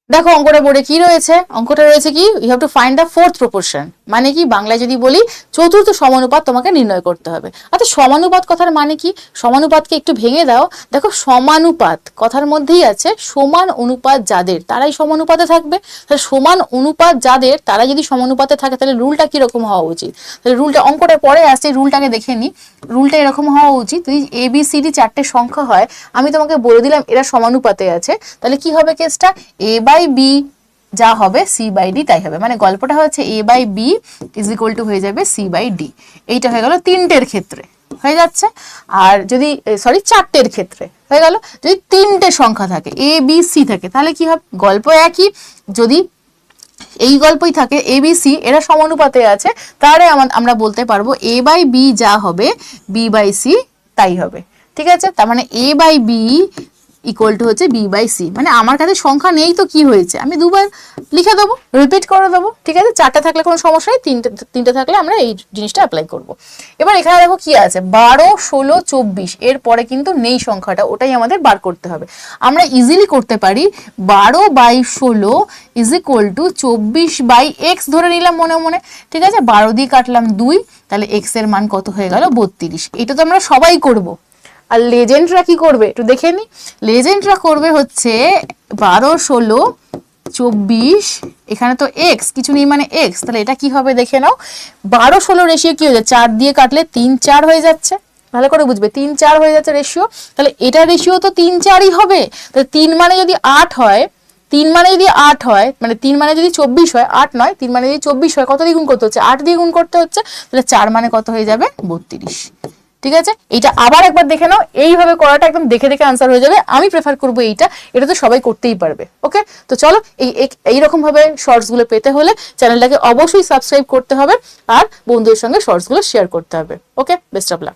দেখো অঙ্কটা বোর্ডে কি রয়েছে, অঙ্কটা রয়েছে কি, you have to find the fourth proportion. মানে কি, বাংলায় যদি বলি চতুর্থ সমানুপাত তোমাকে নির্ণয় করতে হবে। আচ্ছা সমানুপাত কথার মানে কি, সমানুপাতকে একটু ভেঙে দাও। দেখো সমানুপাত কথার মধ্যেই আছে সমান অনুপাত যাদের তারাই সমানুপাতে থাকবে। তাহলে সমান অনুপাত যাদের তারা যদি সমানুপাতে থাকে তাহলে রুলটা কিরকম হওয়া উচিত? তাহলে রুলটা অঙ্কটা পরে আসছে, রুলটাকে দেখে নি। রুলটা এরকম হওয়া উচিত, যদি এ বি সি ডি চারটে সংখ্যা হয়, আমি তোমাকে বলে দিলাম এরা সমানুপাতে আছে, তাহলে কি হবে কেসটা, এ বাই বি যা হবে সি বাই ডি তাই হবে। মানে গল্পটা হচ্ছে A by B is equal to হয়ে যাবে সি বাই ডি। এইটা হয়ে গেল তিনটের ক্ষেত্রে হয়ে যাচ্ছে। আর যদি সরি চারটের ক্ষেত্রে হয়ে গেল, যদি তিনটে সংখ্যা থাকে এ বি সি থাকে তাহলে কি হবে, গল্প একই। যদি এই গল্পই থাকে এ বি সি এরা সমানুপাতে আছে, তাহলে আমরা বলতে পারবো এ বাই বি যা হবে বি বাই সি তাই হবে। ঠিক আছে, তার মানে এ বাই বি ইকুয়াল টু হচ্ছে বি বাই সি। মানে আমার কাছে সংখ্যা নেই তো কি হয়েছে, আমি দুবার লিখে দেবো, রিপিট করে দেবো। ঠিক আছে, চারটে থাকলে কোনো সমস্যা নেই, তিনটে থাকলে আমরা এই জিনিসটা অ্যাপ্লাই করবো। এবার এখানে দেখো কি আছে, 12, 16, 24 এর পরে কিন্তু নেই সংখ্যাটা, ওটাই আমাদের বার করতে হবে। আমরা ইজিলি করতে পারি 12 by 16 is equal to 24 by x ধরে নিলাম মনে মনে। ঠিক আছে, 12 দিয়ে কাটলাম 2, তাহলে এক্স এর মান কত হয়ে গেল 32। এটা তো আমরা সবাই করবো। আর লেজেন্ডরা কি করবে একটু দেখে নি, লেজেন্ডরা করবে হচ্ছে 12, 16, 24, এখানে তো এক্স কিছু নেই মানে এক্স, তাহলে এটা কি হবে দেখে নাও। 12, 16 রেশিও কি হয়ে যাচ্ছে, 4 দিয়ে কাটলে 3, 4 হয়ে যাচ্ছে, ভালো করে বুঝবে 3, 4 হয়ে যাচ্ছে রেশিও। তাহলে এটা রেশিও তো 3, 4ই হবে। তাহলে 3 মানে যদি 8 হয়, 3 মানে যদি 8 হয়, মানে 3 মানে যদি 24 হয়, 8 নয়, 3 মানে যদি 24 হয়, কত দিয়ে গুণ করতে হচ্ছে, 8 দিয়ে গুণ করতে হচ্ছে। তাহলে 4 মানে কত হয়ে যাবে 32। ঠিক আছে, এটা আবার একবার দেখে নাও, এইভাবে করাটা একদম দেখে দেখে আনসার হয়ে যাবে। আমি প্রেফার করবো এইটা, এটা তো সবাই করতেই পারবে। ওকে, তো চলো এইরকম ভাবে শর্টস গুলো পেতে হলে চ্যানেলটাকে অবশ্যই সাবস্ক্রাইব করতে হবে আর বন্ধুদের সঙ্গে শর্টস গুলো শেয়ার করতে হবে। ওকে, বেস্ট অফ লাক।